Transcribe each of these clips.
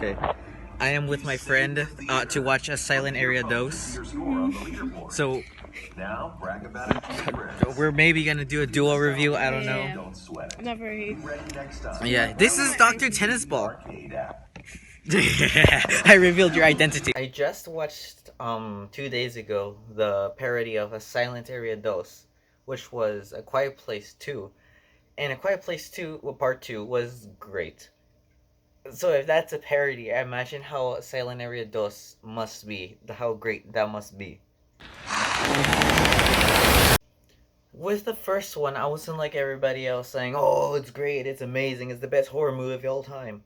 Okay. I am with my friend to watch A Silent Area Dose. So we're maybe gonna do a dual review. I don't know. Never ate. Yeah, this is Dr. Tennis Ball. I revealed your identity. I just watched 2 days ago the parody of A Silent Area Dose, which was A Quiet Place 2. And A Quiet Place 2, well, Part 2 was great. So if that's a parody, I imagine how Silent Area Dos must be, how great that must be. With the first one, I wasn't like everybody else saying, "Oh, it's great, it's amazing, it's the best horror movie of all time."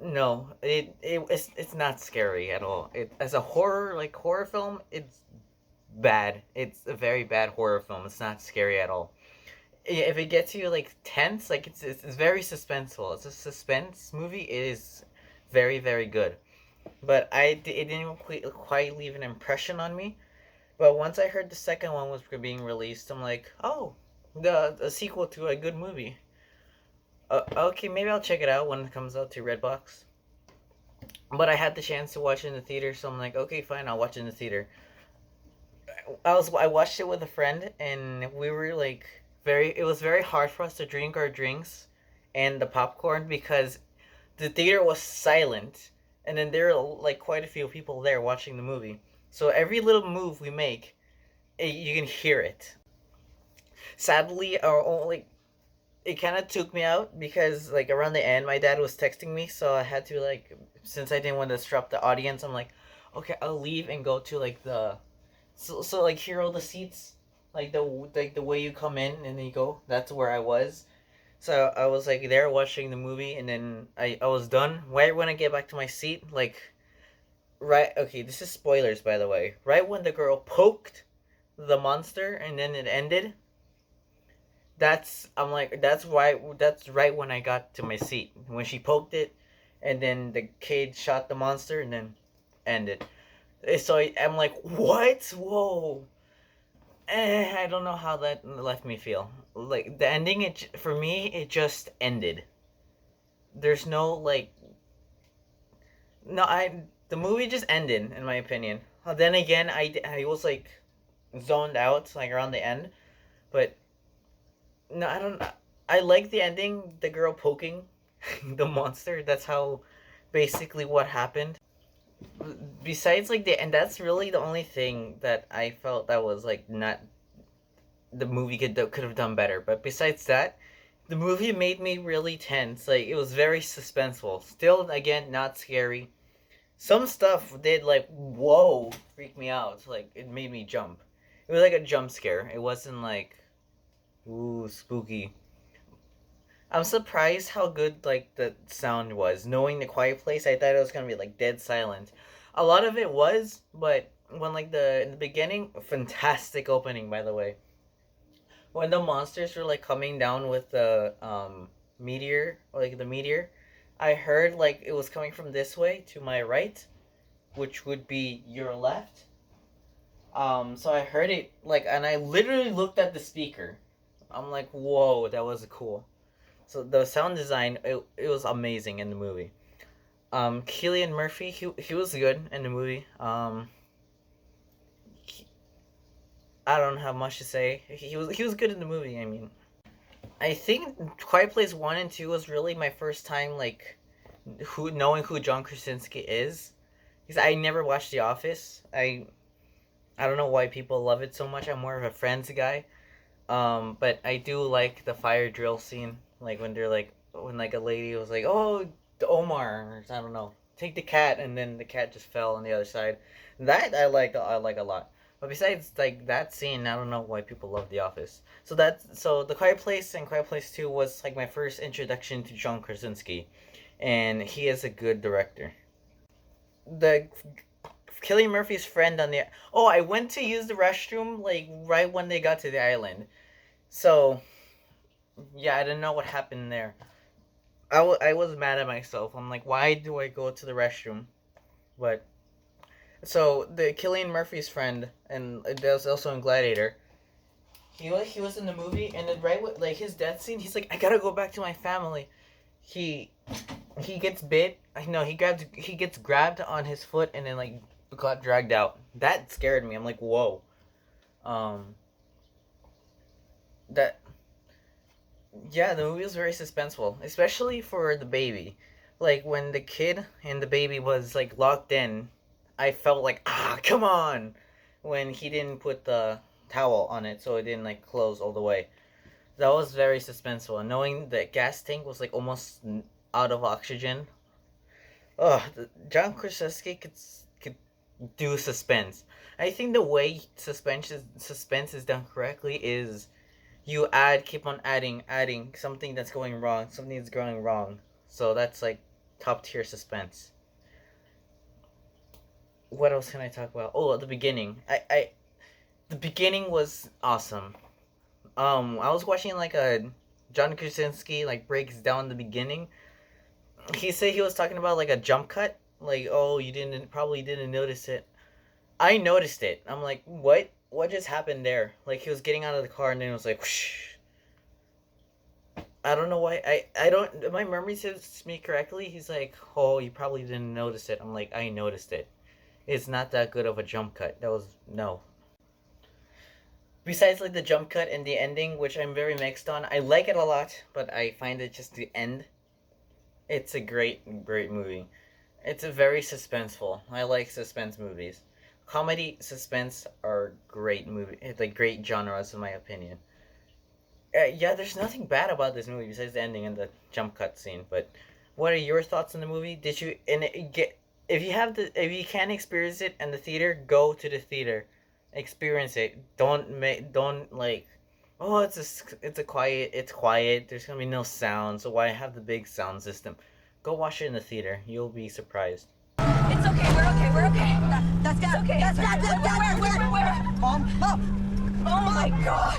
No, it's not scary at all. It as a horror film, it's bad. It's a very bad horror film. It's not scary at all. If it gets you like tense, like it's very suspenseful. It's a suspense movie. It is very good. But it didn't quite leave an impression on me. But once I heard the second one was being released, I'm like, oh, the sequel to a good movie. Okay, maybe I'll check it out when it comes out to Redbox. But I had the chance to watch it in the theater, so I'm like, okay, fine, I'll watch it in the theater. I watched it with a friend, and we were like it was very hard for us to drink our drinks and the popcorn because the theater was silent, and then there were like quite a few people there watching the movie. So every little move we make, you can hear it. Sadly, our only it kind of took me out because like around the end, my dad was texting me, so I had to like since I didn't want to disrupt the audience, I'm like, okay, I'll leave and go to like the so like here are the seats, like the way you come in and then you go. That's where I was. So I was like there watching the movie, and then I was done. Right when I get back to my seat, like right okay, this is spoilers by the way. Right when the girl poked the monster and then it ended, I'm like that's right when I got to my seat. When she poked it and then the kid shot the monster and then ended. So I'm like, what? Whoa. I don't know how that left me feel. Like the ending, for me, it just ended. There's no like, no, the movie just ended in my opinion. Then again, I was like zoned out like around the end, but no, I don't. I like the ending. The girl poking the monster. That's how, basically, what happened. Besides, like and that's really the only thing that I felt that was like not the movie could have done better. But besides that, the movie made me really tense. Like it was very suspenseful. Still, again, not scary. Some stuff did like whoa freak me out. Like it made me jump. It was like a jump scare. It wasn't like ooh spooky. I'm surprised how good like the sound was. Knowing the Quiet Place, I thought it was gonna be like dead silent. A lot of it was, but when like in the beginning, fantastic opening by the way. When the monsters were like coming down with the meteor, like the meteor, I heard like it was coming from this way to my right, which would be your left. So I heard it like, and I literally looked at the speaker. I'm like, whoa, that was cool. So the sound design, it was amazing in the movie. Cillian Murphy, he was good in the movie. I don't have much to say. He was good in the movie. I mean, I think Quiet Place 1 and 2 was really my first time like who knowing who John Krasinski is. Because I never watched The Office. I don't know why people love it so much. I'm more of a Friends guy. But I do like the fire drill scene, like when they're like when like a lady was like, "Oh, the Omar," or I don't know, take the cat, and then the cat just fell on the other side. That I like a lot. But besides like that scene, I don't know why people love The Office. So the Quiet Place and Quiet Place 2 was like my first introduction to John Krasinski, and he is a good director. The Killian Murphy's friend on the I went to use the restroom like right when they got to the island. So yeah, I didn't know what happened there. I was mad at myself. I'm like, why do I go to the restroom? But so the Killian Murphy's friend, and there's also in Gladiator. He was in the movie, and then right with like his death scene, he's like, I gotta go back to my family. He he gets bit. No, he gets grabbed on his foot and then like got dragged out. That scared me. I'm like, whoa. Um, that yeah, the movie was very suspenseful, especially for the baby. Like when the kid and the baby was like locked in, I felt like come on, when he didn't put the towel on it so it didn't like close all the way. That was very suspenseful. And knowing the gas tank was like almost out of oxygen. Oh, John Krasinski could do suspense. I think the way suspense is done correctly is you keep on adding something that's going wrong, something that's going wrong. So that's like top tier suspense. What else can I talk about? Oh, at the beginning, the beginning was awesome. I was watching like a John Krasinski like breaks down the beginning. He said he was talking about like a jump cut. Like, oh, you probably didn't notice it. I noticed it. I'm like, what? What just happened there? Like he was getting out of the car and then it was like, whoosh. I don't know why. I don't. My memory serves me correctly. He's like, oh, you probably didn't notice it. I'm like, I noticed it. It's not that good of a jump cut. That was no. Besides like the jump cut and the ending, which I'm very mixed on. I like it a lot, but I find it just the end. It's a great movie. It's a very suspenseful. I like suspense movies. Comedy, suspense are great movie, like great genres in my opinion. Yeah, there's nothing bad about this movie besides the ending and the jump cut scene. But what are your thoughts on the movie? Did you and it, get if you can experience it in the theater, go to the theater, experience it. Don't like, oh it's a quiet it's quiet. There's gonna be no sound, so why have the big sound system? Go watch it in the theater. You'll be surprised. It's okay. We're okay. We're okay. That's got. Okay. That's got. Where? Mom. Oh my God.